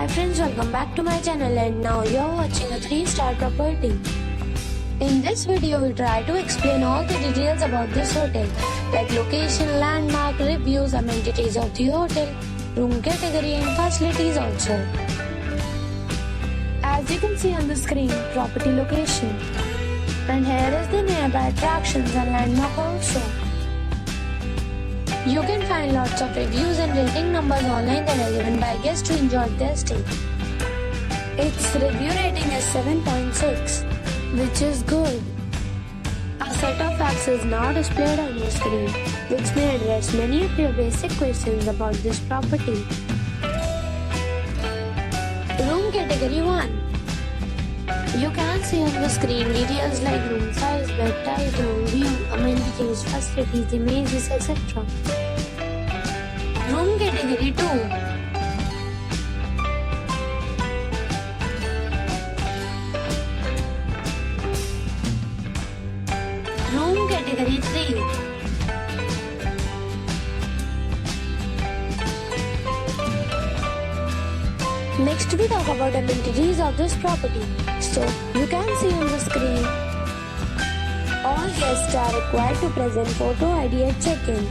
Hi friends, welcome back to my channel, and now you're watching a 3-star property. In this video, we try to explain all the details about this hotel, like location, landmark, reviews, amenities of the hotel, room category and facilities also. As you can see on the screen, property location. And here is the nearby attractions and landmark also. You can find lots of reviews and rating numbers online that are given by guests to enjoy their stay. Its review rating is 7.6, which is good. A set of facts is now displayed on your screen, which may address many of your basic questions about this property. Room category 1. You can see on the screen details like room size, bed type, room view, amenities, facilities, images, etc. Room category 2. Room category 3. Next we talk about amenities of this property. So you can see on the screen, all guests are required to present photo ID at check-in.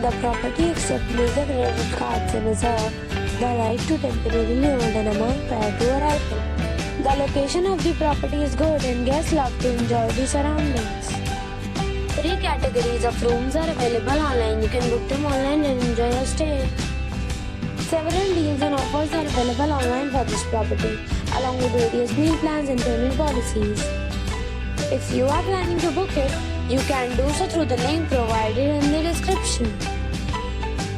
The property accepts major credit cards and reserves the right to temporarily hold an amount prior to arrival. The location of the property is good and guests love to enjoy the surroundings. 3 categories of rooms are available online. You can book them online and enjoy your stay. Several deals and offers are available online for this property, along with various meal plans and payment policies. If you are planning to book it, you can do so through the link provided in the description.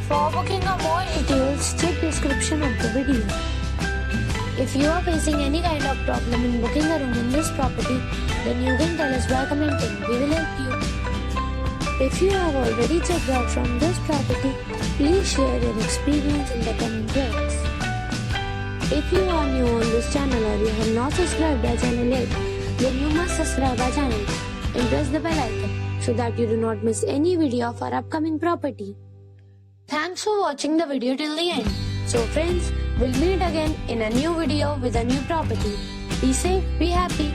For booking or more details, check description of the video. If you are facing any kind of problem in booking a room in this property, then you can tell us by commenting. We will help you. If you have already checked out from this property, please share your experience in the comment box. If you are new on this channel or you have not subscribed our channel yet, then you must subscribe our channel and press the bell icon so that you do not miss any video of our upcoming property. Thanks for watching the video till the end. So friends, we'll meet again in a new video with a new property. Be safe, be happy.